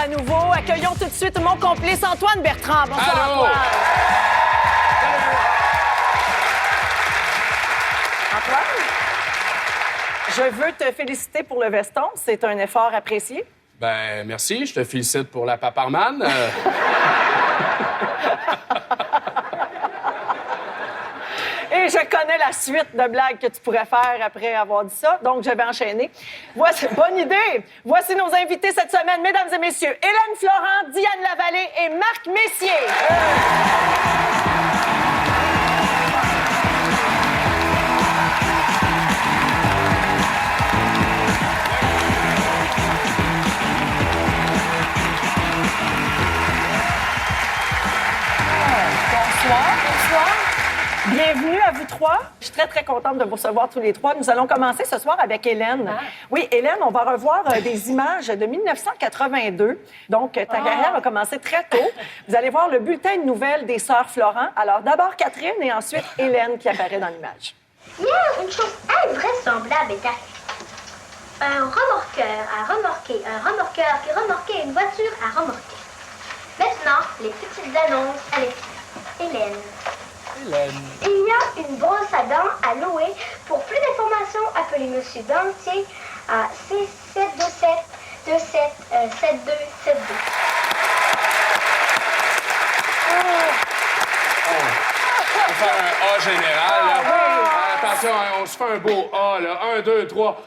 À nouveau. Accueillons tout de suite mon complice Antoine Bertrand. Bonsoir, Allô. Antoine. Antoine, je veux te féliciter pour le veston. C'est un effort apprécié. Ben, merci. Je te félicite pour la paparman. Et je connais la suite de blagues que tu pourrais faire après avoir dit ça, donc je vais enchaîner. Voici, bonne idée! Voici nos invités cette semaine, mesdames et messieurs, Hélène Florent, Diane Lavallée et Marc Messier. Bonsoir. Bienvenue à vous trois. Je suis très, très contente de vous recevoir tous les trois. Nous allons commencer ce soir avec Hélène. Oui, Hélène, on va revoir des images de 1982. Donc, ta carrière a commencé très tôt. Vous allez voir le bulletin de nouvelles des Sœurs Florent. Alors, d'abord Catherine et ensuite Hélène qui apparaît dans l'image. Hier, une chose invraisemblable est arrivée. Un remorqueur a remorqué un remorqueur qui remorquait une voiture à remorquer. Maintenant, les petites annonces à l'extérieur. Hélène. Il y a une brosse à dents à louer. Pour plus d'informations, appelez Monsieur Dentier à C727 277272. On va faire un A général. Là. Attention, hein, on se fait un beau A. Là. 1, 2, 3.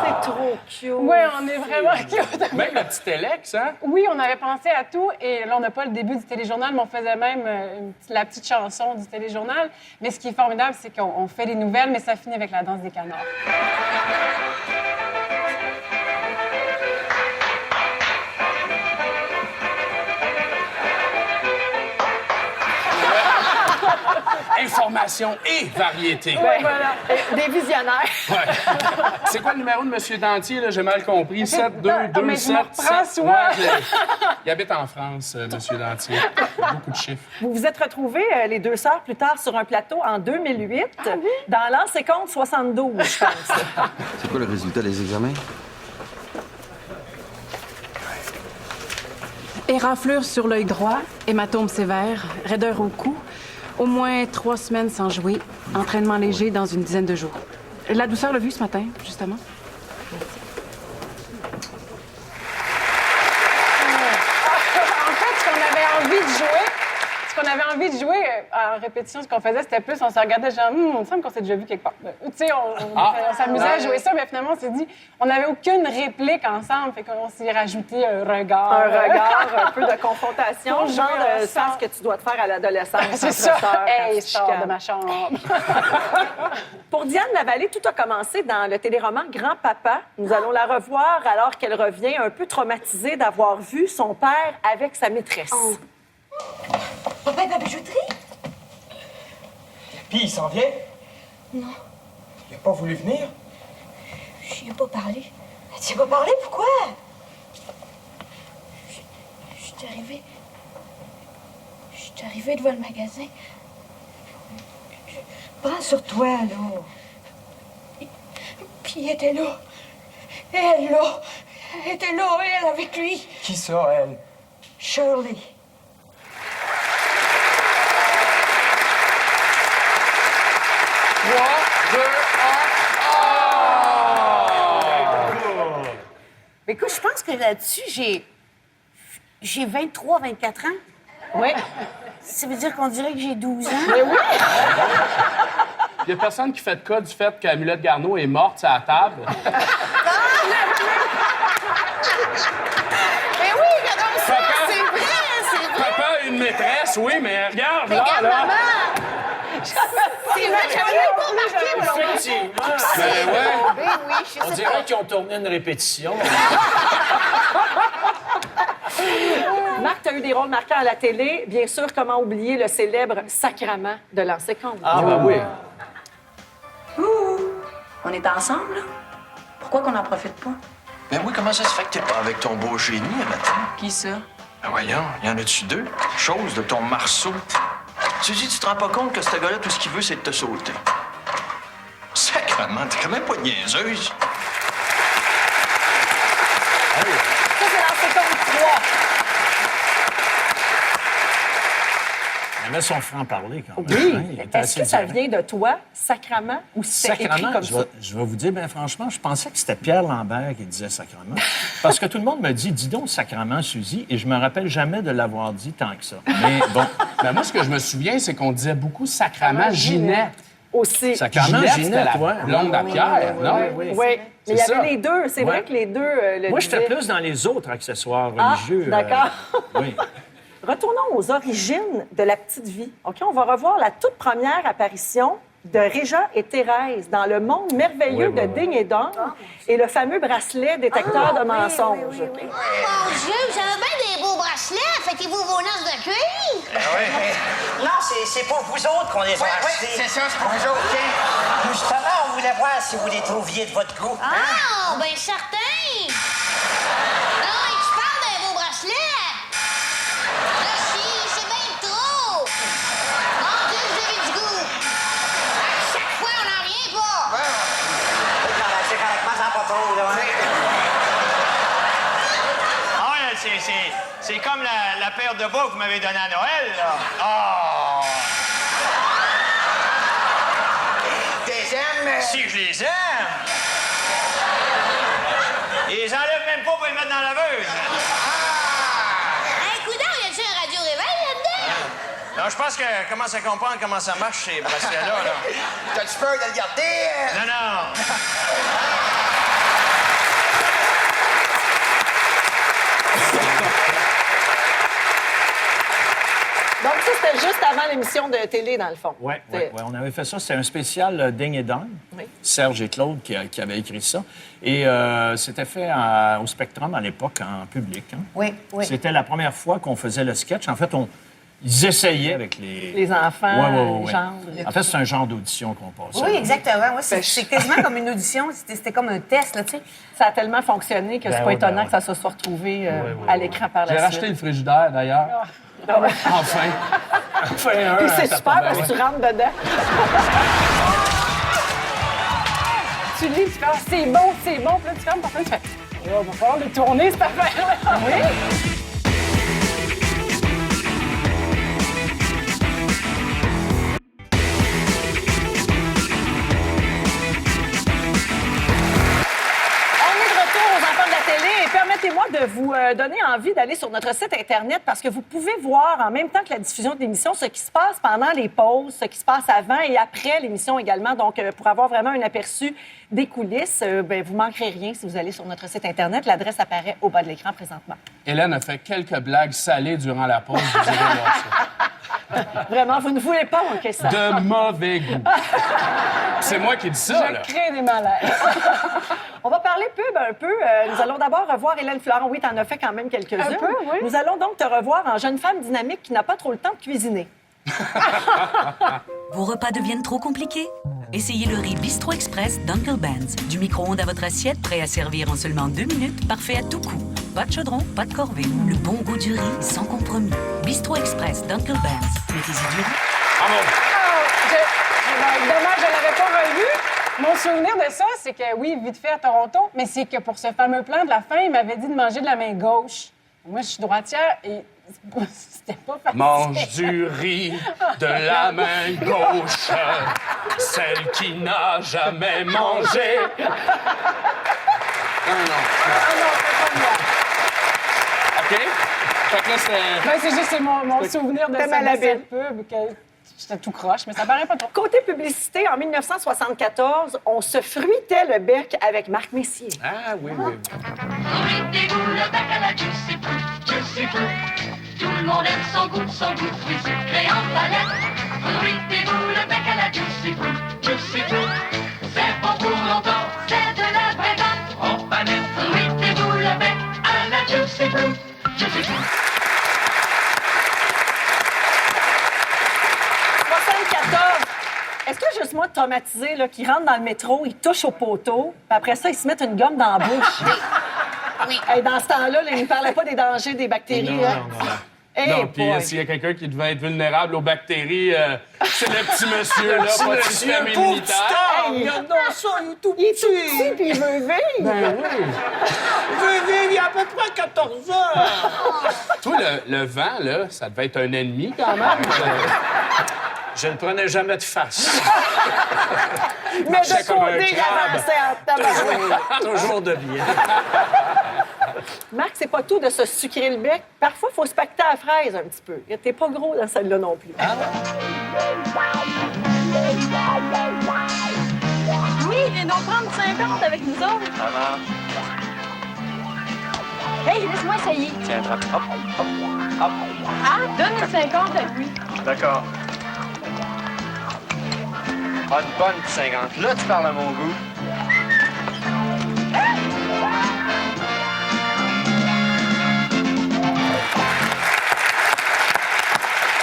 C'est trop cute. Oui, on est vraiment cute. Même la petite Alex, hein? Oui, on avait pensé à tout. Et là, on n'a pas le début du téléjournal, mais on faisait même la petite chanson du téléjournal. Mais ce qui est formidable, c'est qu'on fait les nouvelles, mais ça finit avec la danse des canards. Information et variété. Ouais, voilà. Des visionnaires. Ouais. C'est quoi le numéro de M. Dentier, là? J'ai mal compris. 7, 2, 2, mais 7, je me reprends 7. souvent. Il habite en France, M. Dentier. Beaucoup de chiffres. Vous vous êtes retrouvés, les deux sœurs, plus tard sur un plateau en 2008, dans l'an 72, je pense. C'est quoi le résultat des examens? Éraflure sur l'œil droit, hématome sévère, raideur au cou, au moins 3 semaines sans jouer, entraînement léger dans une dizaine de jours. La douceur l'a vu ce matin, justement. En fait, ce qu'on avait envie de jouer en répétition, ce qu'on faisait, c'était plus, on se regardait genre, il me semble qu'on s'est déjà vu quelque part. Tu sais, on s'amusait à jouer ça, mais finalement, on s'est dit, on n'avait aucune réplique ensemble, fait qu'on s'y rajoutait un regard. Un regard, un peu de confrontation, Pour genre jouer de ensemble. sens que tu dois te faire à l'adolescence. C'est entre ça. sœurs, quand Hey, tu je sors chicanes. de ma chambre. Pour Diane Lavallée, tout a commencé dans le téléroman Grand-Papa. Nous allons la revoir alors qu'elle revient un peu traumatisée d'avoir vu son père avec sa maîtresse. Papa est à la bijouterie? Puis il s'en vient? Non, Il a pas voulu venir? je n'y ai pas parlé. Tu vas parler, pourquoi? Je suis arrivée devant le magasin. Prends sur toi, là. Puis il était là. Et elle, là. Elle était là, elle, avec lui. Qui ça, elle? Shirley. Écoute, je pense que là-dessus, j'ai 23, 24 ans. Oui. Ça veut dire qu'on dirait que j'ai 12 ans. Il y a personne qui fait de cas du fait qu'Amulette Garneau est morte à la table. Mais oui, regarde ça, c'est vrai. Papa a une maîtresse. Chris, oui, mais regarde, là, Regarde, là. maman! C'est vrai, j'avais même pas remarqué, moi. Effectivement. Ben ouais. Ben oui, je On sais dirait pas. qu'ils ont tourné une répétition. Marc, tu as eu des rôles marquants à la télé. Bien sûr, comment oublier le célèbre Sacrament de l'ancien Comte? Ah, ben oui. On est ensemble, là? Pourquoi qu'on n'en profite pas? Ben oui, comment ça se fait que t'es pas avec ton beau génie à matin? Qui ça? Ben voyons, y en a-tu deux? Chose de ton marceau. Tu dis, tu te rends pas compte que ce gars-là, tout ce qu'il veut, c'est de te sauter. Sacrement, t'es quand même pas niaiseuse. Ça, c'est l'ancien Comte 3. Elle avait son franc-parler quand même. Oui. hein, il était Est-ce assez que ça direct. vient de toi, Sacrament, ou c'est écrit Sacrement, comme je ça? vais vous dire, bien franchement, je pensais que c'était Pierre Lambert qui disait sacrement. Parce que tout le monde me dit, dis donc sacrement, Suzy, et je me rappelle jamais de l'avoir dit tant que ça. Mais bon, Ben moi, ce que je me souviens, c'est qu'on disait beaucoup sacrament Ginette. Aussi. sacrement, Ginette, c'était Ginette, la ouais. blonde à Pierre, non? Oui, mais il y C'est avait ça. les deux. C'est vrai que les deux le Moi, j'étais disaient. plus dans les autres accessoires Ah, religieux. d'accord. Oui. Retournons aux origines de la petite vie. OK, on va revoir la toute première apparition de Réja et Thérèse dans le monde merveilleux de Ding et Dong et le fameux bracelet détecteur de mensonges. Oh mon Dieu, vous avez bien des beaux bracelets. Fêtez-vous vos noces de cuir? Non, c'est pour vous autres qu'on les a achetés. C'est ça, c'est pour vous autres. OK. Justement, on voulait voir si vous les trouviez de votre goût. Ah, ben certain! Non, tu parles d'un beau bracelet? Merci, c'est bien trop! Mon Dieu, vous avez du goût! À chaque fois, on n'en revient pas! C'est correctement, ça pas trop, là. Ah ouais, c'est comme la paire de bas que vous m'avez donnée à Noël, là. Ah! Des aimes? Si je les aime! Ils les enlèvent même pas pour les mettre dans la laveuse. Hey, coudonc, y a-tu un radio-réveil là-dedans? Non, je pense qu'elle commence à comprendre comment ça marche, ces bracelets-là, là. T'as-tu peur de le garder? Non, non! Donc ça, c'était juste avant l'émission de télé, dans le fond. Oui, C'est- on avait fait ça. C'était un spécial Ding et Dong. Oui. Serge et Claude qui avaient écrit ça. Et c'était fait au Spectrum à l'époque, en public. hein. Oui, oui. C'était la première fois qu'on faisait le sketch. En fait, ils essayaient avec Les enfants, Ouais. les gendres. En fait, c'est un genre d'audition qu'on passe. Oui, exactement. Ouais, c'est quasiment comme une audition. C'était comme un test, là, tu sais. Ça a tellement fonctionné que c'est pas oui, étonnant ben que ça se soit retrouvé à l'écran par J'ai la racheté suite. le frigidaire, d'ailleurs. Enfin. Enfin, un. Puis c'est ça super tombe parce que bien. tu rentres dedans. Tu lis, tu fais ah, c'est bon, puis là, tu fermes, parfois, tu fais oh, va falloir le tourner, cette affaire-là. Oui. On est de retour aux enfants de la télé et permettez-moi de vous donner envie d'aller sur notre site Internet parce que vous pouvez voir en même temps que la diffusion de l'émission ce qui se passe pendant les pauses, ce qui se passe avant et après l'émission également. Donc, pour avoir vraiment un aperçu des coulisses, vous manquerez rien si vous allez sur notre site Internet. L'adresse apparaît au bas de l'écran présentement. Hélène a fait quelques blagues salées durant la pause. Vous irez voir ça. Vraiment, vous ne voulez pas manquer ça. De mauvais goût. C'est moi qui dis ça, là. Je crée des malaises. On va parler pub un peu. Nous allons d'abord revoir Hélène Florent. Oui, t'en as fait quand même quelques-uns. Un peu, oui. Nous allons donc te revoir en jeune femme dynamique qui n'a pas trop le temps de cuisiner. Vos repas deviennent trop compliqués? Essayez le riz Bistro Express d'Uncle Ben's. Du micro-ondes à votre assiette, prêt à servir en seulement 2 minutes, parfait à tout coup. Pas de chaudron, pas de corvée. Le bon goût du riz sans compromis. Bistro Express d'Uncle Ben's. Mettez-y du riz. Dommage, je ne l'avais pas revu. Mon souvenir de ça, c'est que, oui, vite fait à Toronto, mais c'est que pour ce fameux plan de la fin, il m'avait dit de manger de la main gauche. Moi, je suis droitière et c'était pas facile. Mange du riz de la main gauche, celle qui n'a jamais mangé. Non. OK? Fait que là, c'est... Ben, c'est juste c'est mon souvenir de T'es ça, de malhabile. cette pub, que j'étais tout croche, mais ça paraît pas trop. Côté publicité, en 1974, on se fruitait le bec avec Marc Messier. Ah, oui. Mettez-vous le bac à la Juicy Fruit, Juicy Fruit. Tout le monde aime son goût, fruits sucrés en palette. Fruitez-vous le bec à la Juicy Fruit. C'est bon pour longtemps, c'est de la vraie date. En panette, fruitez-vous le bec à la Juicy Fruit. 74. Est-ce que juste moi, traumatisé, là, qui rentre dans le métro, il touche au poteau, puis après ça, il se met une gomme dans la bouche? Oui. Hey, dans ce temps-là, là, il ne parlait pas des dangers des bactéries. Non, hein? non. Hey, non, puis boy. s'il y a quelqu'un qui devait être vulnérable aux bactéries, c'est le petit monsieur, là, pas de système pauvre immunitaire. petit homme, regarde donc ça, il est tout petit, puis il veut vivre. Ben oui. Il veut vivre, il a à peu près 14 ans. Toi, le vent, là, ça devait être un ennemi, quand même. Je ne prenais jamais de face. Mais J'étais de comme un côté, il crabe. avançait en tabarouette. Toujours de bien. Marc, c'est pas tout de se sucrer le bec. Parfois, il faut se pacter à la fraise un petit peu. T'es pas gros dans celle-là non plus. Oui, viens donc prendre 50 avec nous autres. Ça marche. Hey, laisse-moi essayer. Tiens, attrape. Hop, hop, hop. Ah, donne une 50 à lui. D'accord. Ah, une bonne 50. Là, tu parles à mon goût.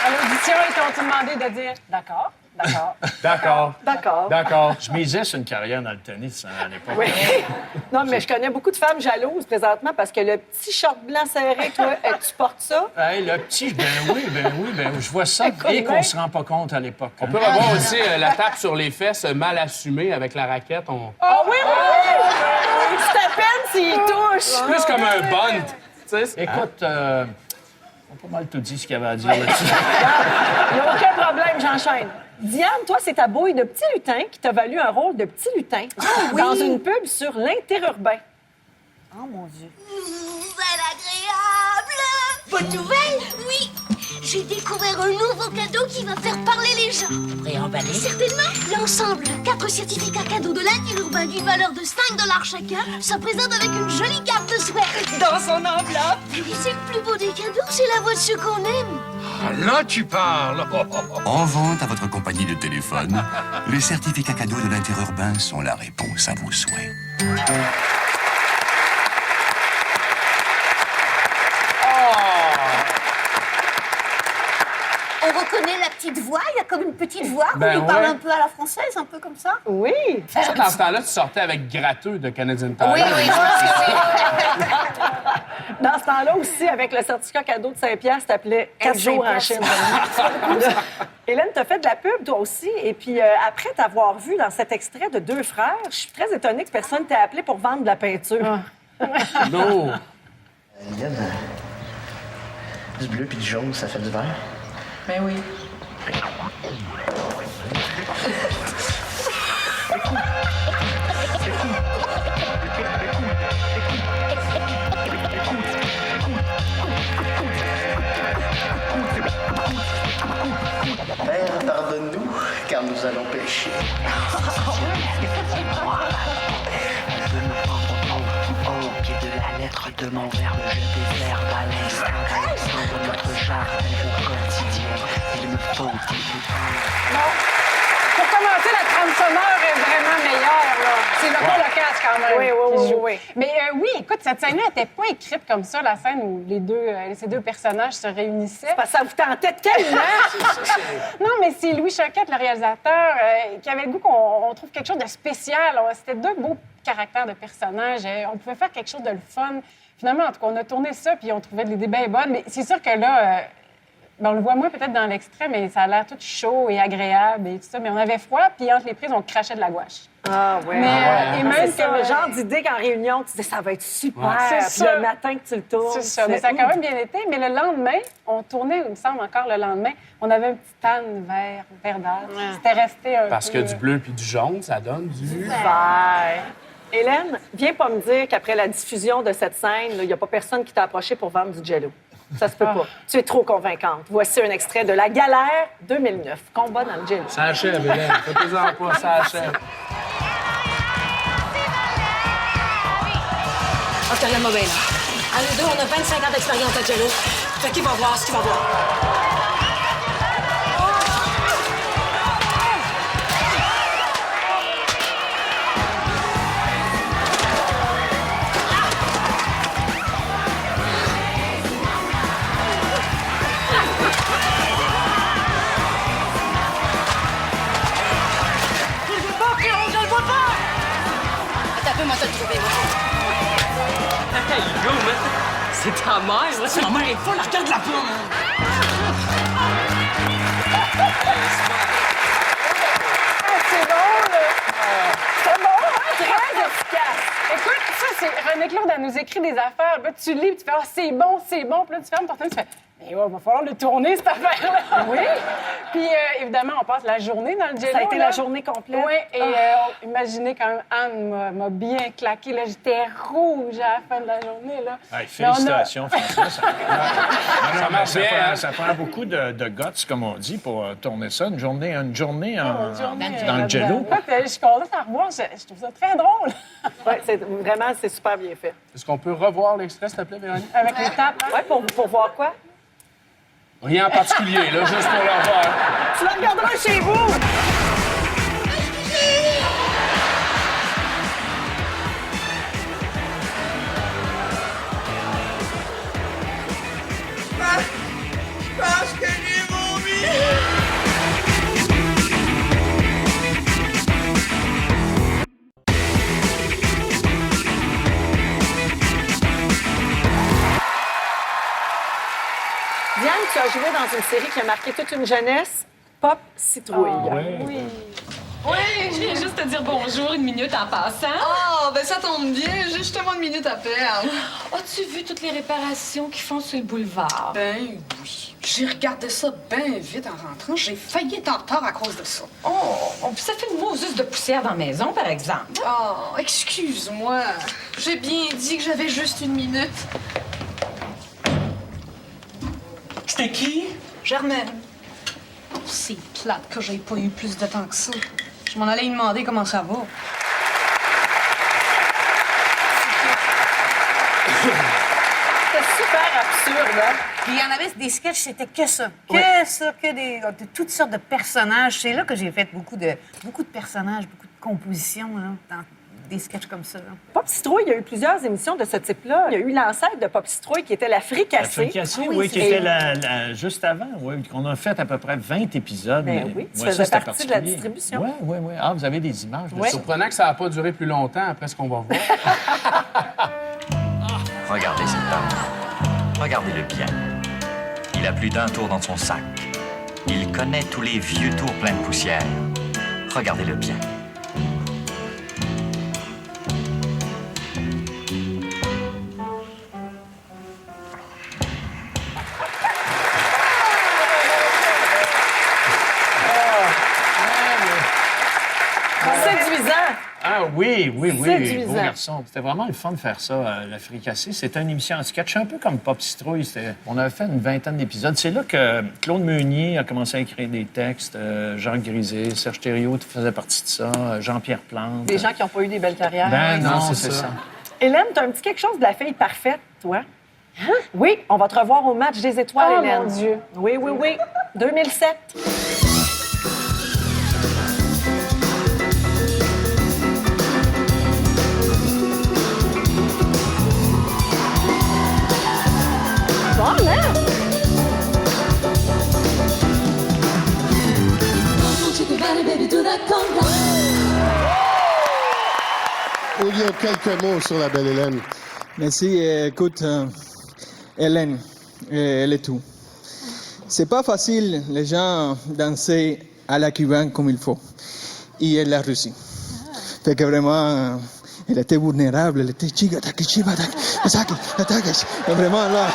À l'audition, ils t'ont demandé de dire d'accord, d'accord. D'accord. D'accord. D'accord. Je misais sur une carrière dans le tennis à l'époque. Oui. Non, mais je connais beaucoup de femmes jalouses présentement parce que le petit short blanc serré, toi, tu portes ça? Hey, le petit, ben oui, je vois ça Écoute et qu'on bien. se rend pas compte à l'époque. On peut revoir aussi la tape sur les fesses mal assumée avec la raquette. Ah oui, oui, oui! C'est à peine s'il touche. C'est plus comme un bunt. Tu sais, Écoute, on a pas mal tout dit ce qu'il y avait à dire là-dessus. Il n'y a aucun problème, j'enchaîne. Diane, toi, c'est ta bouille de petit lutin qui t'a valu un rôle de petit lutin dans une pub sur l'interurbain. Oh, mon Dieu. Nouvelle agréable! Bonne nouvelle? Oui! J'ai découvert un nouveau cadeau qui va faire parler les gens. Préemballé. Certainement, l'ensemble de 4 certificats cadeaux de l'interurbain d'une valeur de 5 $ chacun se présente avec une jolie carte de souhait. Dans son enveloppe. Et c'est le plus beau des cadeaux, c'est la voiture qu'on aime. Ah, là, tu parles. En vente à votre compagnie de téléphone, les certificats cadeaux de l'interurbain sont la réponse à vos souhaits. On reconnaît la petite voix, il y a comme une petite voix. Ben On lui parle ouais. un peu à la française, un peu comme ça. Oui. Ça, dans ce temps-là, tu sortais avec Gratteux de Canadian Tire. Oui, oui, je pense que oui. Dans ce temps-là aussi, avec le certificat cadeau de 5 piastres, t'appelais 4 jours en Chine. Hélène, t'as fait de la pub, toi aussi. Et puis, après t'avoir vu dans cet extrait de Deux frères, je suis très étonnée que personne t'ait appelé pour vendre de la peinture. Non. Il y a du bleu puis du jaune, ça fait du vert. Ben oui. Père, pardonne-nous, car nous allons pécher. Au pied de la lettre de mon verbe, je déverbe à l'instant de notre jardin au quotidien. Il me faut Pour commencer, la trame sonore est vraiment meilleure, là. C'est le Paul Lacasse, quand même. Oui, oui, qui oui, joue. oui. Mais oui, écoute, cette scène-là n'était pas écrite comme ça, la scène où ces deux personnages se réunissaient. Parce que ça vous tentait tellement! Non, mais c'est Louis Choquette, le réalisateur, qui avait le goût qu'on trouve quelque chose de spécial. C'était deux beaux caractères de personnages. On pouvait faire quelque chose de le fun. Finalement, en tout cas, on a tourné ça, puis on trouvait l'idée bien bonne. Mais c'est sûr que là, on le voit moins peut-être dans l'extrait, mais ça a l'air tout chaud et agréable et tout ça. Mais on avait froid, puis entre les prises, on crachait de la gouache. Ah, ouais. Mais, et même c'est ça, le genre d'idée qu'en réunion, tu dis ça va être super. Ouais, c'est Puis ça. le matin que tu le tournes. C'est ça, mais ça a quand même bien été. Mais le lendemain, on tournait, il me semble encore le lendemain, on avait un petit tan verdâtre. C'était resté un Parce peu... que du bleu puis du jaune, ça donne du... Vert. Hélène, viens pas me dire qu'après la diffusion de cette scène, il n'y a pas personne qui t'a approché pour vendre du Jell-O. Ça se peut pas. Tu es trop convaincante. Voici un extrait de La Galère 2009. Combat dans le Jell-O. Ça achève, Hélène. Fais-toi-en pas, ça achève. Oh, t'as rien de mauvais, là. À nous deux, on a 25 ans d'expérience à Jell-O. Fait qu'il va voir ce qu'il va voir. Moi, te le trouver, Hey, yo, man! C'est ta mère, là! C'est ma mère est folle, regarde-la pas, man! C'est bon, là! C'est bon, hein? Très efficace! Écoute, ça, c'est René-Claude, elle nous écrit des affaires. Là, tu lis, puis tu fais « Ah, c'est bon, c'est bon. » Puis là, tu fermes ton téléphone, tu fais « Mais ouais, il va falloir le tourner, cette affaire-là. » Oui. Puis, évidemment, on passe la journée dans le Jello. Ça a été là. la journée complète. Oui, et imaginez quand même, Anne m'a bien claqué. Là, j'étais rouge à la fin de la journée. Là. Hey, félicitations, François. Ça prend beaucoup de guts, comme on dit, pour tourner ça. Une journée dans le Jello. Je suis contente à revoir. Je trouve ça très drôle. Oui, c'est super bien fait. Est-ce qu'on peut revoir l'extrait, s'il te plaît, Véronique? Avec les tapes. Oui, pour voir quoi? Rien en particulier, là, juste pour le revoir. Tu le regarderas chez vous! Je pense que j'ai vomi! Diane, tu as joué dans une série qui a marqué toute une jeunesse, Pop Citrouille. Oui. Oui, je viens juste te dire bonjour une minute en passant. Ah, ben ça tombe bien, j'ai justement une minute à perdre. As-tu vu toutes les réparations qu'ils font sur le boulevard? Ben oui. J'ai regardé ça bien vite en rentrant. J'ai failli être en retard à cause de ça. Oh, puis ça fait une mousse de poussière dans la maison, par exemple. Oh, excuse-moi. J'ai bien dit que j'avais juste une minute. C'était qui? Germaine. C'est plate que j'ai pas eu plus de temps que ça. Je m'en allais lui demander comment ça va. C'était super absurde, hein? Puis il y en avait des sketchs, c'était que ça. De toutes sortes de personnages. C'est là que j'ai fait beaucoup de personnages, beaucoup de compositions, là, dans des sketchs comme ça. Là. Pop Citrouille, il y a eu plusieurs émissions de ce type-là. Il y a eu l'ancêtre de Pop Citrouille qui était la Fricassée. La Fricassée, oui, qui était juste avant, oui, qu'on a fait à peu près 20 épisodes. Ben oui, tu faisais partie de la distribution. Oui. Ah, vous avez des images de C'est surprenant que ça n'a pas duré plus longtemps après ce qu'on va voir. Regardez cet homme. Regardez-le bien. Il a plus d'un tour dans son sac. Il connaît tous les vieux tours pleins de poussière. Regardez-le bien. Séduisant. Ah oui, Séduisant. beau garçon. C'était vraiment le fun de faire ça, la Fricassée. C'était une émission en sketch, un peu comme Pop Citrouille. On avait fait une vingtaine d'épisodes. C'est là que Claude Meunier a commencé à écrire des textes. Jacques Grisé, Serge Thériault faisait partie de ça. Jean-Pierre Plante. Des gens qui n'ont pas eu des belles carrières. Ben non, c'est ça. Hélène, tu as un petit quelque chose de la fille parfaite, toi? Hein? Oui, on va te revoir au match des étoiles, Oh, Hélène. mon Dieu. Oui. 2007. Bon, hein? Olivier, quelques mots sur la belle Hélène. Merci. Écoute, Hélène, elle est tout. C'est pas facile, les gens danser à la cubaine comme il faut. Et elle l'a réussi. Fait que vraiment, elle était vulnérable, elle était chica, chiva, et vraiment là.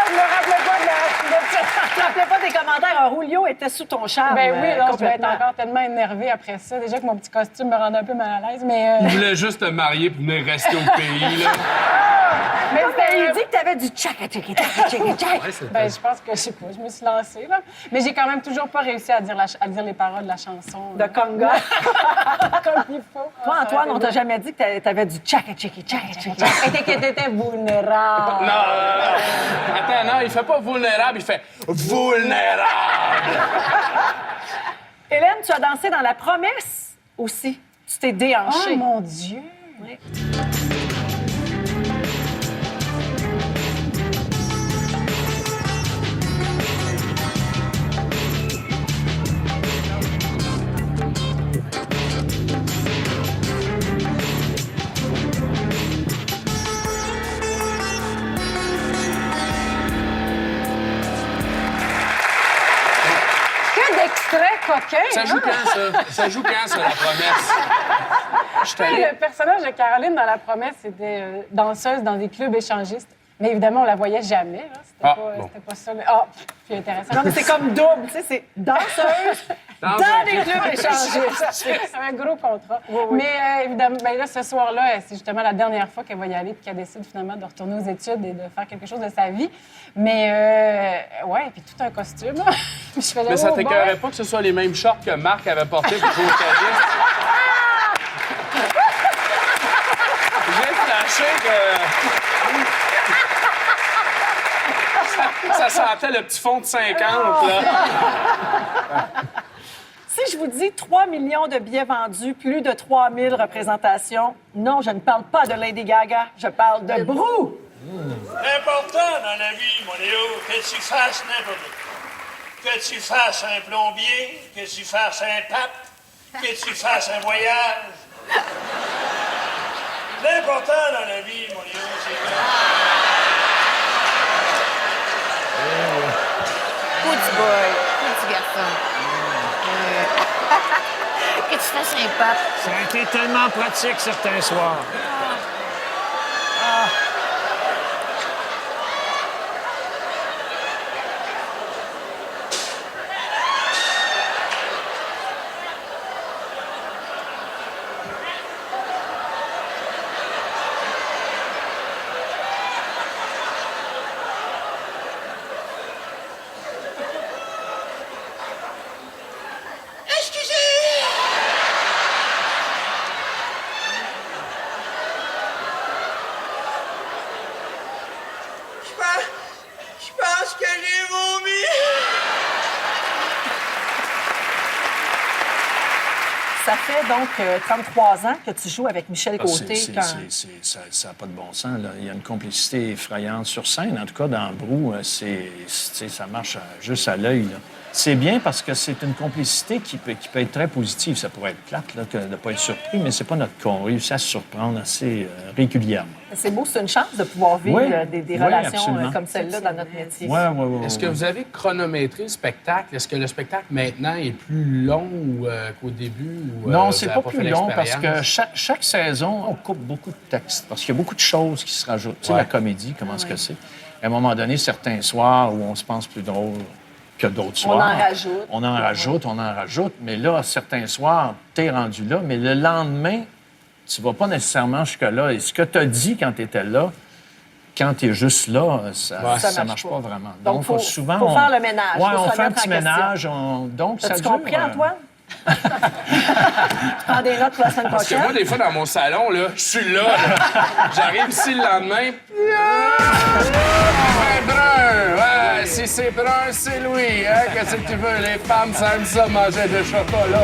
Je me rappelais pas des commentaires. Julio était sous ton charme. Ben oui, alors je vais être complètement. encore tellement énervée après ça. Déjà que mon petit costume me rendait un peu mal à l'aise, mais... Il voulait juste te marier pour venir rester au pays, là. il dit que t'avais du tchaka-tchaka-tchaka-tchaka. Ben, je pense que, je sais pas, je me suis lancée, là. Mais j'ai quand même toujours pas réussi à dire les paroles de la chanson. De Conga. Comme il faut. Toi, Antoine, on t'a jamais dit que t'avais du tchaka-tchaka-tchaka-tchaka. Que t'étais vulnérable. Non. Attends, non, il fait pas vulnérable, il fait vulnérable. Hélène, tu as dansé dans La Promesse aussi. Tu t'es déhanchée. Oh, mon Dieu! Oui. Extrait coquin. Ça joue quand, ça? Ça joue quand, ça, La Promesse? Le personnage de Caroline dans La Promesse, c'était danseuse dans des clubs échangistes. Mais évidemment, on la voyait jamais. C'était pas ça. Mais, puis intéressant. Non, mais c'est comme double, tu sais, c'est danseuse dans des clubs échangistes. C'est un gros contrat. Oui, oui. Mais évidemment, ben là, ce soir-là, c'est justement la dernière fois qu'elle va y aller puis qu'elle décide finalement de retourner aux études et de faire quelque chose de sa vie. Mais, ouais, puis tout un costume. Je faisais, mais ça t'écœurait pas que ce soit les mêmes shorts que Marc avait portés pour jouer au tennis? J'ai flashé que... Ça sentait le petit fond de 50, là. Si je vous dis 3 millions de billets vendus, plus de 3000 représentations, non, je ne parle pas de Lady Gaga, je parle de Brou. L'important dans la vie, mon Léo, que tu fasses n'importe quoi. Que tu fasses un plombier, que tu fasses un pape, que tu fasses un voyage. L'important dans la vie, mon Léo, c'est que... Petit boy, petit garçon. Que tu fasses un pape. Ça a été tellement pratique certains soirs. Ça fait donc 33 ans que tu joues avec Michel Côté. Ça n'a pas de bon sens. Là. Il y a une complicité effrayante sur scène. En tout cas, dans Brou, ça marche juste à l'œil. C'est bien parce que c'est une complicité qui peut être très positive. Ça pourrait être plate là, de ne pas être surpris, mais c'est pas notre cas. On réussit à se surprendre assez régulièrement. C'est beau, c'est une chance de pouvoir vivre des relations comme celle-là dans notre métier. Oui. Est-ce que vous avez chronométré le spectacle? Est-ce que le spectacle, maintenant, est plus long qu'au début? Non, c'est pas plus long parce que chaque saison, on coupe beaucoup de textes parce qu'il y a beaucoup de choses qui se rajoutent. Tu sais, la comédie, comment est-ce que c'est? À un moment donné, certains soirs où on se pense plus drôle que d'autres soirs. On en rajoute. Mais là, certains soirs, t'es rendu là, mais le lendemain, tu vas pas nécessairement jusque-là. Et ce que tu as dit quand tu étais là, quand tu es juste là, ça marche pas vraiment. Donc, faut faire le ménage. Oui, on fait un petit ménage. Donc, ça dure. As-tu compris, Antoine? Prends des notes pour la semaine prochaine. Parce que moi, des fois, dans mon salon, là, je suis là. J'arrive ici le lendemain. Brun! Ouais, si c'est brun, c'est Louis. Hein? Qu'est-ce que tu veux? Les femmes, ça aime ça, manger du chocolat.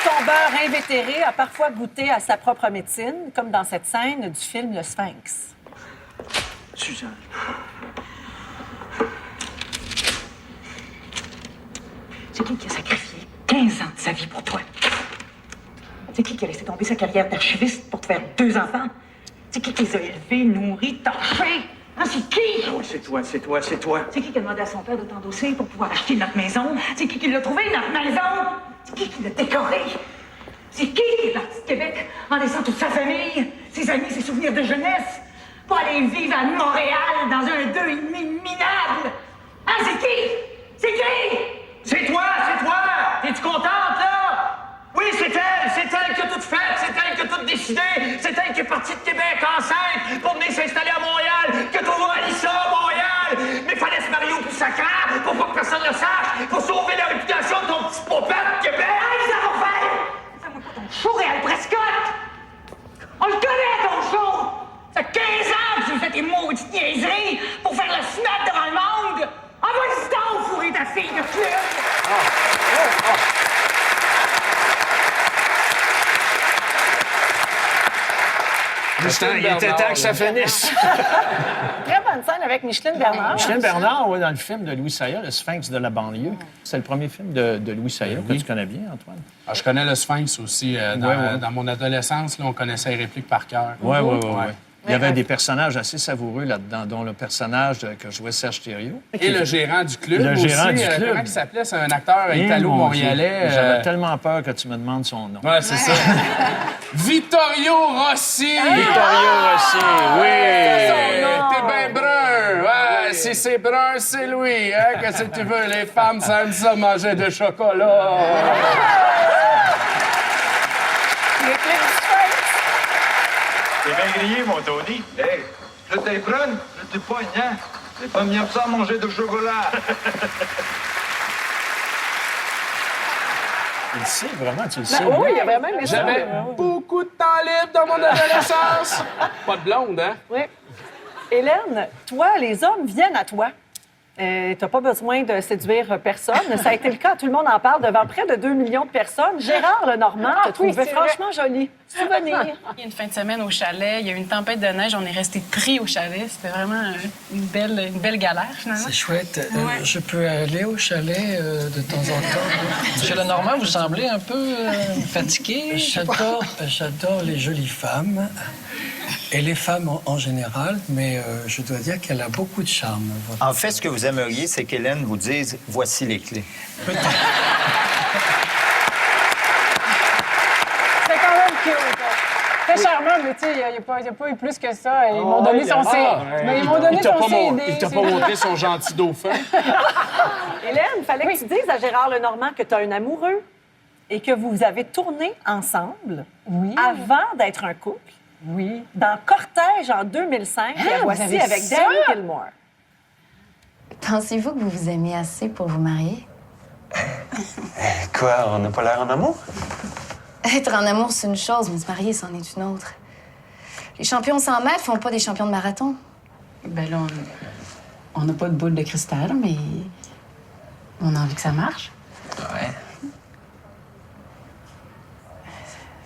Tombeur invétéré a parfois goûté à sa propre médecine, comme dans cette scène du film Le Sphinx. Suzanne. C'est qui a sacrifié 15 ans de sa vie pour toi? C'est qui a laissé tomber sa carrière d'archiviste pour te faire 2 enfants? C'est qui les a élevés, nourris, torchés? Ah, c'est qui? Oh, c'est toi. C'est qui a demandé à son père de t'endosser pour pouvoir acheter notre maison? C'est qui l'a trouvé, notre maison? C'est qui l'a décoré? C'est qui est parti de Québec en laissant toute sa famille, ses amis, ses souvenirs de jeunesse? Pas aller vivre à Montréal dans un 2,5 minable! Ah, c'est qui? C'est qui? C'est toi! T'es-tu contente, là? Oui, c'est elle qui a tout fait, c'est elle qui a tout décidé, c'est elle qui est partie de Québec enceinte pour venir s'installer à Montréal, que t'ouvres Alissa à Montréal! Mais fallait se marier au plus sacré pour pas que personne ne le sache, pour sauver la réputation de ton petit popette de Québec! Hey, ça va faire! Fais-moi pas ton show, Réal Prescott! On le connaît, ton show! Ça fait 15 ans que tu fais tes maudites niaiseries pour faire le snap devant le monde! Envoie-y donc fourrer ta fille de club! Il était temps que ça finisse. Très bonne scène avec Micheline Bernard. Micheline Bernard, oui, dans le film de Louis Saya, Le Sphinx de la banlieue. C'est le premier film de Louis Saya que tu connais bien, Antoine. Ah, je connais Le Sphinx aussi. Dans mon adolescence, là, on connaissait les répliques par cœur. Oui. Il y avait des personnages assez savoureux là-dedans, dont le personnage que jouait Serge Thériault. Et le gérant du club. Le gérant du club. Comment il s'appelait? C'est un acteur italo-montréalais. J'avais tellement peur que tu me demandes son nom. Ouais, c'est ça. Vittorio Rossi! Vittorio Rossi, oui! T'es bien brun! Ouais, si c'est brun, c'est Louis. Hein? Qu'est-ce que tu veux? Les femmes, ça aime ça manger de chocolat. T'es bien grillé, mon Tony. Hey, je t'ai prenne, je t'ai pogne, hein? T'es pas mieux que ça à manger de chocolat. Tu le sais, vraiment, tu le sais. Oui, il y a vraiment une J'avais beaucoup de temps libre dans mon adolescence. Pas de blonde, hein? Oui. Hélène, toi, les hommes viennent à toi. T'as pas besoin de séduire personne. Ça a été le cas. Tout le monde en parle devant près de 2 millions de personnes. Gérard Lenormand te trouvait franchement joli. Souvenir. Il y a une fin de semaine au chalet, il y a eu une tempête de neige, on est resté pris au chalet. C'était vraiment une belle galère, finalement. C'est chouette. Je peux aller au chalet de temps en temps. Monsieur Lenormand, vous semblez un peu fatigué. J'adore les jolies femmes. Et les femmes en général, mais je dois dire qu'elle a beaucoup de charme. En fait, ce que vous aimeriez, c'est qu'Hélène vous dise « Voici les clés ». C'est quand même cute. Très charmant, mais tu sais, il n'y a pas eu plus que ça. Ils m'ont donné son CD. Mais ils m'ont donné son CD. Il t'a pas montré son gentil dauphin. Hélène, il fallait que tu dises à Gérard Lenormand que tu as un amoureux et que vous avez tourné ensemble avant d'être un couple. Oui. Dans Cortège en 2005, la voici avec Danny Gilmore. Pensez-vous que vous vous aimez assez pour vous marier? Quoi, on n'a pas l'air en amour? Être en amour, c'est une chose, mais se marier, c'en est une autre. Les champions 100 mètres font pas des champions de marathon. Ben là, on n'a pas de boule de cristal, mais on a envie que ça marche. Ouais.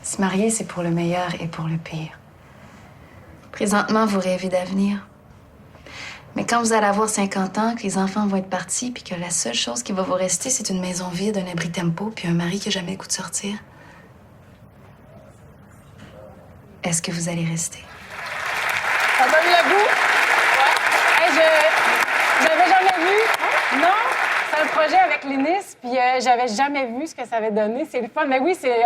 Se marier, c'est pour le meilleur et pour le pire. Présentement, vous rêvez d'avenir. Mais quand vous allez avoir 50 ans, que les enfants vont être partis, puis que la seule chose qui va vous rester, c'est une maison vide, un abri tempo, puis un mari qui n'a jamais le goût de sortir, est-ce que vous allez rester? Ça donne le goût. Ouais. Hey, j'avais jamais vu. Non, c'est un projet avec l'INIS, puis j'avais jamais vu ce que ça avait donné. C'est le fun. Mais oui, c'est...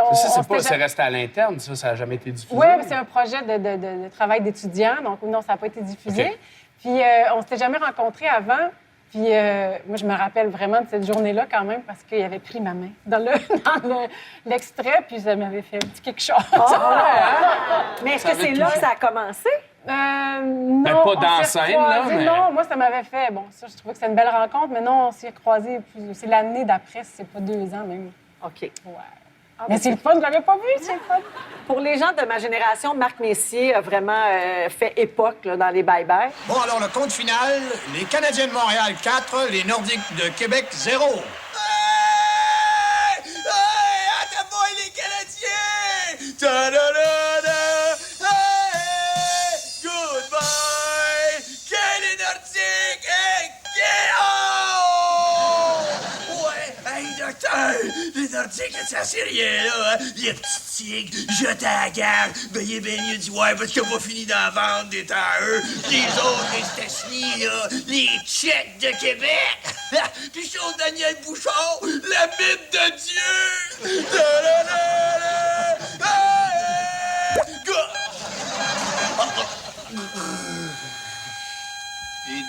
C'est resté à l'interne, ça n'a jamais été diffusé. Oui, c'est un projet de travail d'étudiant, donc non, ça n'a pas été diffusé. Okay. Puis on s'était jamais rencontrés avant. Puis moi, je me rappelle vraiment de cette journée-là quand même parce qu'il avait pris ma main dans l'extrait, puis ça m'avait fait un petit quelque chose. Mais est-ce que c'est là que ça a commencé? Non. Pas dans la scène, là, mais... Non, moi, ça m'avait fait... Bon, ça, je trouvais que c'était une belle rencontre, mais non, on s'est croisés. C'est l'année d'après, c'est pas 2 ans même. OK. Ouais. Mais c'est le fun, je l'avais pas vu, c'est le fun. Pour les gens de ma génération, Marc Messier a vraiment fait époque là, dans les bye-bye. Bon, alors le compte final, les Canadiens de Montréal 4, les Nordiques de Québec 0. Hey! Attends-moi, les Canadiens! Ta-da-da-da! Hey! Goodbye! Les Nordiques! Hey! Oh! Ouais! Hey, docteur! Les Nordiques, ça c'est rien, là, hein? Les petits tigres, jetés à la gare, ben, il est bien mieux d'y voir parce qu'il n'a pas fini d'en vendre des temps à eux. Les autres, les États-Unis, là, les Tchèques de Québec. Puis je suis au Daniel Bouchard, la mythe de Dieu.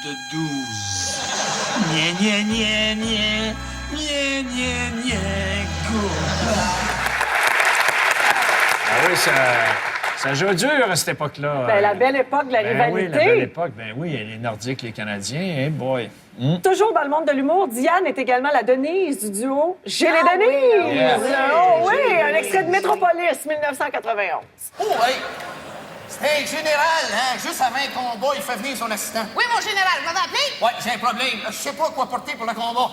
de 12. Nya, nya, nya, nya, nya, nya, nya, goodbye. Ah oui, ça joue dur à cette époque-là. Ben, la belle époque de la rivalité. Oui, la belle époque. Ben oui, les Nordiques, les Canadiens, hey boy. Toujours dans le monde de l'humour, Diane est également la Denise du duo Gilles et Denise. oui. Yeah. Oh oui, un extrait de Métropolis, 1991. Oh, hey! C'était le général, hein? Juste avant un combat, il fait venir son assistant. Oui, mon général, vous m'avez appelé? Ouais, j'ai un problème. Je sais pas quoi porter pour le combat.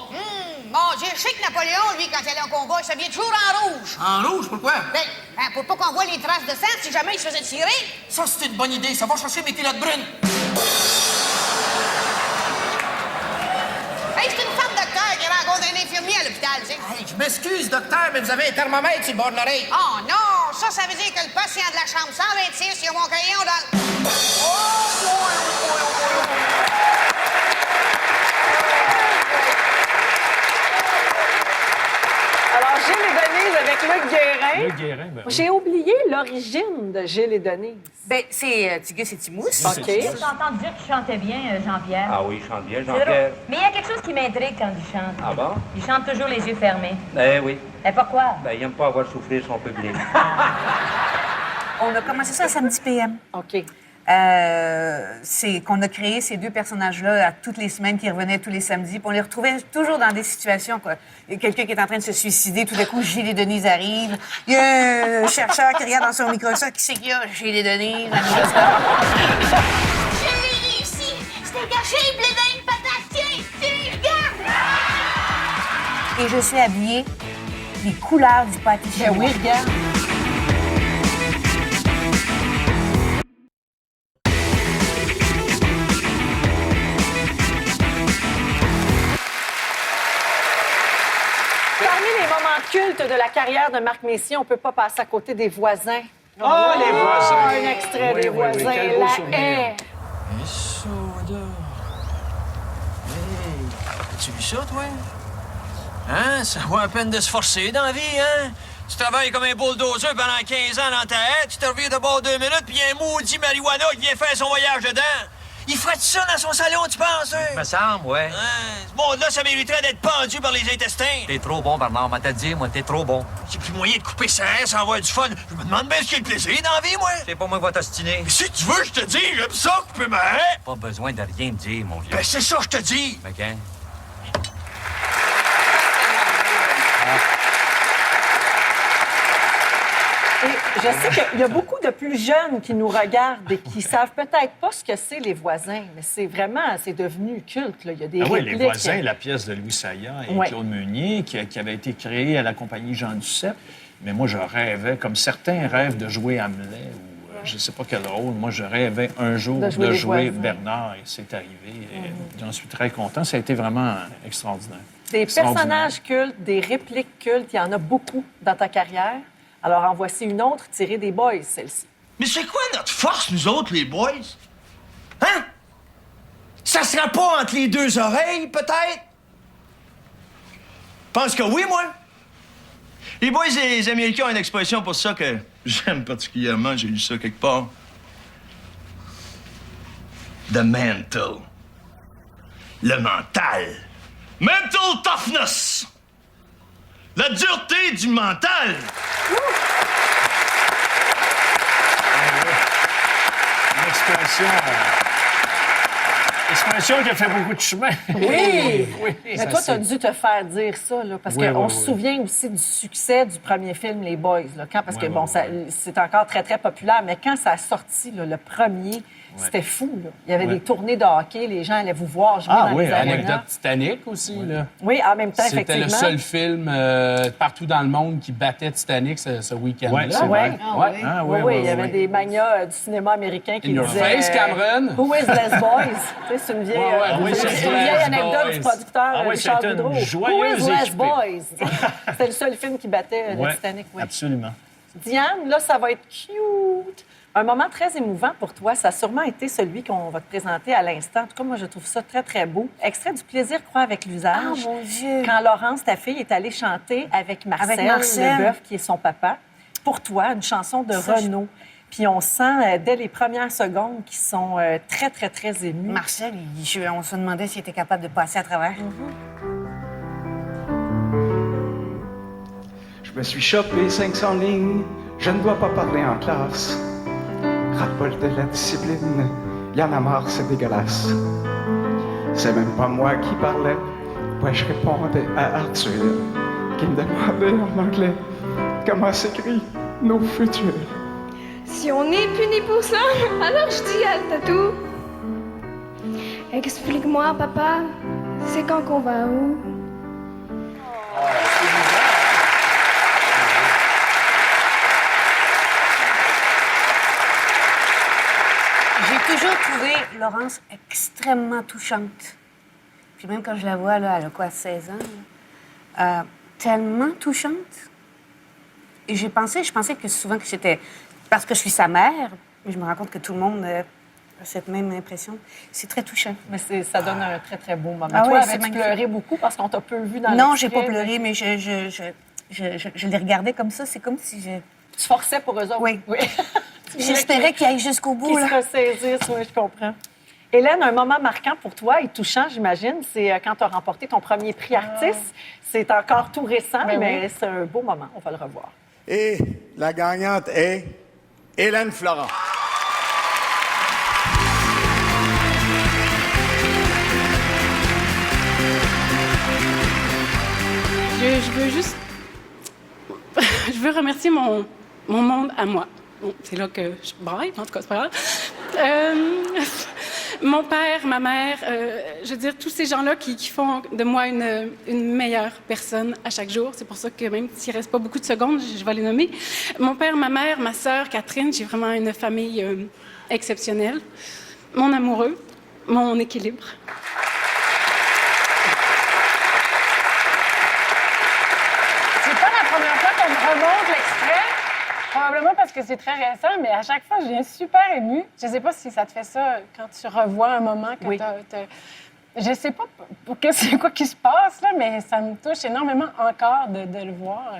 Mon Dieu, je sais que Napoléon, lui, quand il allait en combat, il s'habillait toujours en rouge. En rouge, pourquoi? Ben, pour pas qu'on voit les traces de sang si jamais il se faisait tirer. Ça, c'est une bonne idée. Ça va chercher mes culottes brunes. Hey, c'est une femme docteur qui rencontre un infirmier à l'hôpital, tu sais. Hey, je m'excuse, docteur, mais vous avez un thermomètre sur le bord de l'oreille. Oh non, ça veut dire que le patient de la chambre 126, il a mon crayon dans le... Alors, Gilles et Denise avec Luc Guérin. Luc Guérin, ben oui. J'ai oublié l'origine de Gilles et Denise. Ben, c'est Tigus et Timousse. OK. J'ai entendu dire qu'il chantait bien, Jean-Pierre. Ah oui, il chante bien, C'est drôle. Jean-Pierre. Mais il y a quelque chose qui m'intrigue quand il chante. Ah bon? Il chante toujours les yeux fermés. Eh oui. Et pourquoi? Ben, il aime pas avoir soufflé son public. On a commencé ça à Samedi PM. OK. C'est qu'on a créé ces deux personnages-là à toutes les semaines qui revenaient tous les samedis. Puis on les retrouvait toujours dans des situations, quoi. Il y a quelqu'un qui est en train de se suicider, tout d'un coup, Gilles et Denise arrivent. Il y a un chercheur qui regarde dans son microscope, qui c'est qu'il y a? Gilles et Denise. J'ai réussi! C'était caché, blé d'une patate, tiens, regarde! Et je suis habillée des couleurs du pâté chinois. Ben oui, regarde. Parmi les moments cultes de la carrière de Marc Messier, on peut pas passer à côté des voisins. Oh, les voisins! Un extrait Oui, des oui, voisins. oui, quel beau La souvenir. haie. Et soda. Hey, as-tu vu ça, toi? Hein? Ça vaut à peine de se forcer dans la vie, hein? Tu travailles comme un bulldozer pendant 15 ans dans ta haie, tu te reviens de bord 2 minutes, puis il y a un maudit marijuana qui vient faire son voyage dedans. Il ferait ça dans son salon, tu penses, hein? Me semble, ouais. Ce monde-là, ça mériterait d'être pendu par les intestins. T'es trop bon, Bernard, m'a t'a dit, moi, t'es trop bon. J'ai plus moyen de couper ça, sans avoir du fun. Je me demande bien ce qu'il y a de plaisir dans la vie, moi. C'est pas moi qui va t'ostiner. Mais si tu veux, je te dis, j'aime ça, couper ma haie. Pas besoin de rien me dire, mon vieux. Ben, c'est ça, je te dis. Mais quand? Et je sais qu'il y a beaucoup de plus jeunes qui nous regardent et qui savent peut-être pas ce que c'est les voisins, mais c'est devenu culte. Là. Il y a des Ah oui, répliques. Les voisins, la pièce de Louis Saillant et Ouais. Claude Meunier, qui avait été créée à la compagnie Jean Duceppe. Mais moi, je rêvais, comme certains rêvent de jouer Hamlet ou je ne sais pas quel rôle, moi, je rêvais un jour De jouer de les jouer voisins. Bernard, et c'est arrivé. Et j'en suis très content. Ça a été vraiment extraordinaire. Des Extraordinaire. personnages cultes, des répliques cultes, il y en a beaucoup dans ta carrière. Alors, en voici une autre tirée des Boys, celle-ci. Mais c'est quoi notre force, nous autres, les boys? Hein? Ça sera pas entre les deux oreilles, peut-être? Pense que oui, moi. Les boys et les Américains ont une expression pour ça que j'aime particulièrement. J'ai lu ça quelque part. The mental. Le mental. Mental toughness. La dureté du mental. Une expression qui a fait beaucoup de chemin. Oui! Oui, Mais ça, toi, tu as c'est- dû te faire dire ça, là, parce Oui, qu'on oui, se oui. souvient aussi du succès du premier film, Les Boys. Là, parce que, Oui, bon, oui, ça- c'est encore très, très populaire, mais quand ça a sorti, là, le premier, Ouais. c'était fou. Là. Il y avait Ouais. des tournées de hockey, les gens allaient vous voir jouer dans les arénas. Anecdote Titanic aussi, là. Oui, en même temps, C'était effectivement. le seul film partout dans le monde qui battait Titanic ce week-end-là. Ouais, c'est Ah vrai. ouais? Ouais. Ah, Oui, oui, il y avait des magnats du cinéma américain qui In your disaient... face, Cameron. Who is Les Boys? Tu sais, c'est une vieille, Ouais, ouais, oui, c'est c'est une Les vieille anecdote Boys. du producteur Ah oui, Richard c'est une Boudreau. Who is joyeuse Les équipée. Boys? C'était le seul film qui battait le Ouais, Titanic. Oui. absolument. Diane, là, ça va être cute. Un moment très émouvant pour toi, ça a sûrement été celui qu'on va te présenter à l'instant. En tout cas, moi, je trouve ça très, très beau. Extrait du Plaisir croît avec l'usage. Ah, mon Dieu! Quand Laurence, ta fille, est allée chanter avec Marcel, Marcel. Leboeuf, qui est son papa, pour toi, une chanson de Renaud. Puis on sent dès les premières secondes qu'ils sont très, très, très émus. Marcel, on se demandait s'il était capable de passer à travers. Je me suis chopé 500 lignes, je ne dois pas parler en classe. Ras-le-bol de la discipline, y en a marre, c'est dégueulasse. C'est même pas moi qui parlais, ouais, je répondais à Arthur, qui me demandait en anglais comment s'écrit nos futurs. Si on est puni pour ça, alors je dis à Tatou. Explique-moi, papa, c'est quand qu'on va où? J'ai toujours trouvé Laurence extrêmement touchante. Puis même quand je la vois, là, elle a quoi, 16 ans? Là, tellement touchante. Et je pensais que souvent que c'était parce que je suis sa mère, mais je me rends compte que tout le monde a cette même impression. C'est très touchant. Mais ça donne un très, très beau moment. Ah Toi, ouais, avais-tu pleuré beaucoup parce qu'on t'a peu vu dans Non, l'extrait, j'ai pas pleuré, mais je les regardais comme ça. C'est comme si je... Tu forçais pour eux autres? Oui. J'espérais qu'ils aillent jusqu'au bout. Qu'ils se ressaisissent, oui, je comprends. Hélène, un moment marquant pour toi et touchant, j'imagine, c'est quand tu as remporté ton premier prix artiste. C'est encore tout récent, mais c'est un beau moment. On va le revoir. Et la gagnante est Hélène Florent. Je veux juste... je veux remercier mon monde à moi. Bon, c'est là que je braille, en tout cas, c'est pas grave. Mon père, ma mère, je veux dire, tous ces gens-là qui font de moi une meilleure personne à chaque jour. C'est pour ça que même s'il ne reste pas beaucoup de secondes, je vais les nommer. Mon père, ma mère, ma sœur, Catherine, j'ai vraiment une famille exceptionnelle. Mon amoureux, mon équilibre. C'est pas la première fois qu'on me remonte l'extrait. Probablement parce que c'est très récent, mais à chaque fois, je viens super émue. Je sais pas si ça te fait ça quand tu revois un moment que Je sais pas c'est quoi qui se passe, là, mais ça me touche énormément encore de le voir.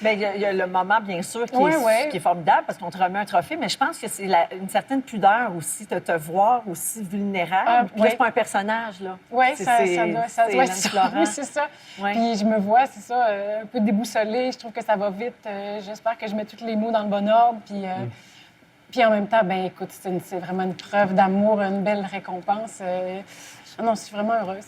Bien, il y a le moment, bien sûr, qui est formidable parce qu'on te remet un trophée, mais je pense que c'est une certaine pudeur aussi de te voir aussi vulnérable. Puis là, c'est pas un personnage, là. Oui, ça doit Hélène Florent. Oui, c'est ça. Ouais. Puis je me vois, c'est ça, un peu déboussolée. Je trouve que ça va vite. J'espère que je mets tous les mots dans le bon ordre. Puis en même temps, ben écoute, c'est vraiment une preuve d'amour, une belle récompense. Non, je suis vraiment heureuse.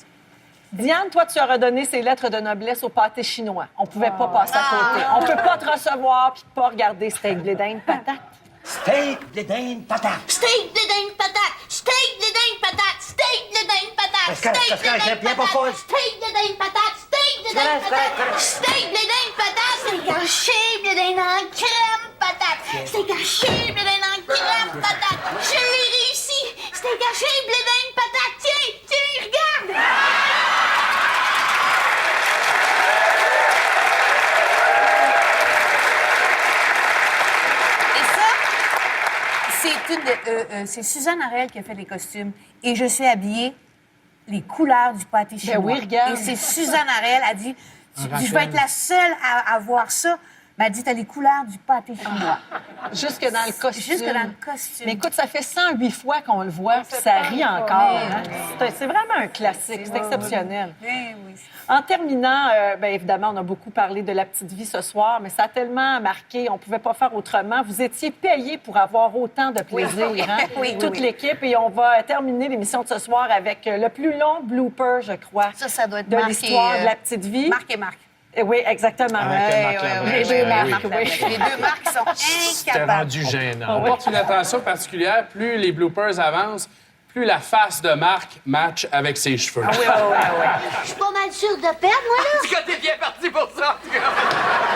Diane, toi, tu as redonné ces lettres de noblesse au pâté chinois. On pouvait pas passer à côté. On peut pas te recevoir puis pas regarder steak blé d'Inde patate. Steak blé d'Inde patate. Steak blé d'Inde patate. Steak blé d'Inde patate. Steak blé d'Inde patate. Steak blé d'Inde patate. Steak blé d'Inde patate. Steak blé d'Inde patate. Steak blé d'Inde patate. Steak haché blé d'Inde en crème patate. Steak haché blé d'Inde en crème patate. Je l'ai réussi. Steak haché blé d'Inde patate. Tiens, regarde. C'est Suzanne Harel qui a fait les costumes. Et je suis habillée les couleurs du pâté chinois. Ben oui, regarde. Et c'est Suzanne Harel a dit, je vais être la seule à voir ça. Elle m'a dit, t'as les couleurs du pâté chinois. Jusque dans le costume. Jusque dans le costume. Mais écoute, ça fait 108 fois qu'on le voit, puis ça rit encore. Hein? C'est vraiment un classique. C'est exceptionnel. Oui. En terminant, bien évidemment, on a beaucoup parlé de La Petite Vie ce soir, mais ça a tellement marqué, on ne pouvait pas faire autrement. Vous étiez payés pour avoir autant de plaisir, hein? Toute l'équipe. Et on va terminer l'émission de ce soir avec le plus long blooper, je crois, ça doit être de l'histoire de La Petite Vie. Marc et Marc. Oui, exactement. Les deux marques sont incapables. C'était rendu gênant. On porte une attention particulière. Plus les bloopers avancent, plus la face de Marc match avec ses cheveux. Je suis pas mal sûre de perdre, moi, là. En tout cas, t'es bien parti pour ça, en tout cas.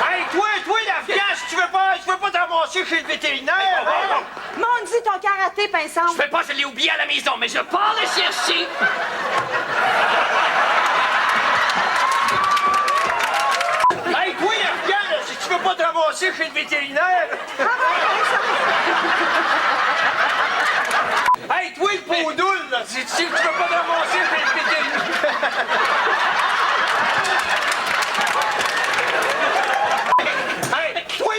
Hey, toi, l'Afghan, si tu veux pas t'avancer chez le vétérinaire. Mon Dieu, ton karaté, pinçon. Je fais pas, je l'ai oublié à la maison, mais je pars le chercher. Hey, toi, l'Afghan, si tu veux pas t'avancer chez le vétérinaire. Hey, toi, le poudoule, là, si tu veux pas t'avancer chez le vétérinaire. Hey, toi,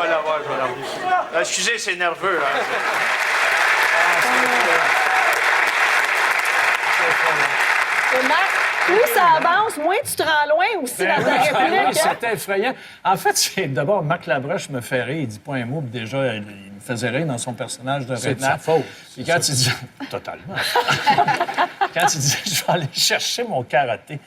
vais l'avoir. Excusez, c'est nerveux, là. Et Marc, plus ça avance, moins tu te rends loin aussi dans ta réplique. C'était effrayant. En fait, c'est d'abord Marc Labroche me fait rire. Il dit pas un mot, puis déjà, il me faisait rire dans son personnage de C'est de Redknapp. sa faute. Puis quand il disait... Totalement. Quand il disait, je vais aller chercher mon karaté.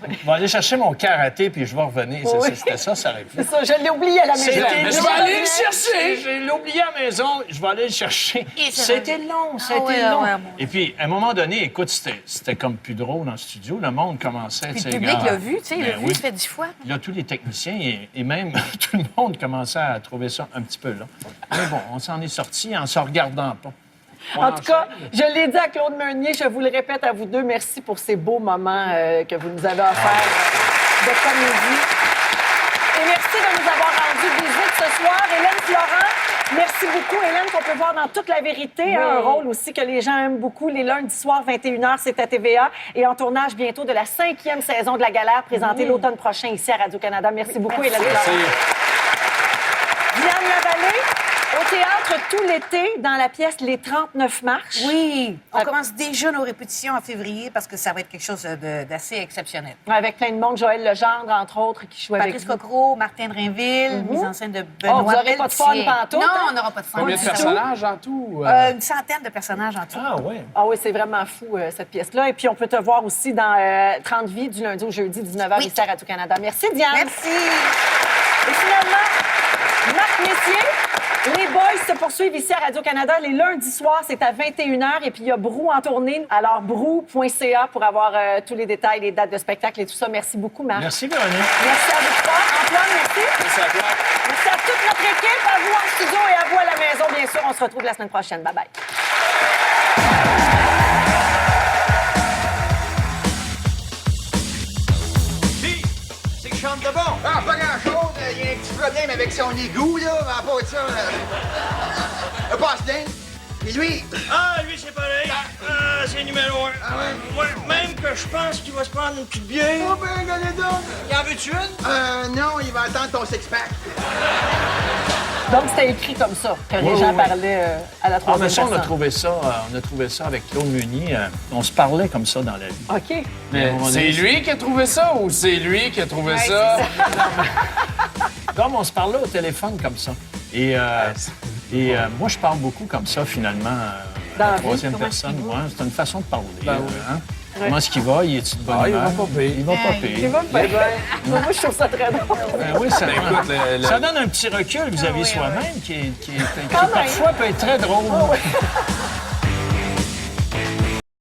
Je vais aller chercher mon karaté, puis je vais revenir. C'était ça, sa réplique. C'est ça, je l'ai oublié à la maison. Je vais aller le chercher. Je l'ai oublié à la maison. Je vais aller le chercher. C'était long, long. Et puis, à un moment donné, écoute, c'était comme plus drôle dans le studio. Le monde commençait... Puis le public l'a vu, tu sais, il l'a vu, ça fait 10 fois. Là, tous les techniciens et même tout le monde commençait à trouver ça un petit peu long. Mais bon, on s'en est sortis en se regardant pas. En tout cas, je l'ai dit à Claude Meunier, je vous le répète à vous deux, merci pour ces beaux moments que vous nous avez offerts de comédie. Et merci de nous avoir rendu visite ce soir. Hélène Florent, merci beaucoup. Hélène, qu'on peut voir dans Toute la vérité, un rôle aussi que les gens aiment beaucoup. Les lundis soirs, 21h, c'est à TVA. Et en tournage bientôt de la 5e saison de La Galère, présentée l'automne prochain ici à Radio-Canada. Merci beaucoup, Hélène Florent. Diane Lavallée, au théâtre tout l'été, dans la pièce Les 39 marches. Oui, on commence déjà nos répétitions en février parce que ça va être quelque chose d'assez exceptionnel. Avec plein de monde, Joël Legendre, entre autres, qui joue avec Patrice Cocro, Martin Drainville, mise en scène de Benoît vous n'aurez pas de fun pantoute, Non, hein? on n'aura pas de fun. Combien de personnages en tout? Une centaine de personnages en tout. Ah oui. Ah oui, c'est vraiment fou, cette pièce-là. Et puis, on peut te voir aussi dans 30 vies, du lundi au jeudi, 19h, ici à Radio-Canada. Merci, Diane. Merci. Et finalement, Marc Messier, les boys se poursuivent ici à Radio-Canada. Les lundis soirs, c'est à 21h. Et puis, il y a Brou en tournée. Alors, brou.ca pour avoir tous les détails, les dates de spectacle et tout ça. Merci beaucoup, Marc. Merci, Véronique. Merci à vous trois. Antoine, merci. Merci à toi. Merci à toute notre équipe, à vous en studio et à vous à la maison, bien sûr. On se retrouve la semaine prochaine. Bye-bye. C'est que je chante de bon. Ah, pas grand-chose. Il y a un petit problème avec son égout, là. Mais à part de ça, passe bien. Et lui? Ah, lui, c'est pareil. C'est numéro 1. Ah ouais? Même que je pense qu'il va se prendre une petite bière. Oh, ben, regardez donc. Y en veux-tu une? Non, il va attendre ton six-pack. Donc, c'était écrit comme ça, que les gens parlaient à la troisième personne. On a trouvé ça avec Claude Meunier. On se parlait comme ça dans la vie. OK. Mais c'est lui qui a trouvé ça ou c'est lui qui a trouvé ça? Comme on se parlait au téléphone comme ça. Et moi, je parle beaucoup comme ça, finalement, à la troisième personne. Ouais, c'est une façon de parler. Hein? Comment est-ce qu'il va? Il est-tu de bonne humeur? Il va pas pire. Il va pas pire. Il va me faire. Moi, je trouve ça très drôle. Oui, ça donne un petit recul vis-à-vis soi-même qui parfois peut être très drôle.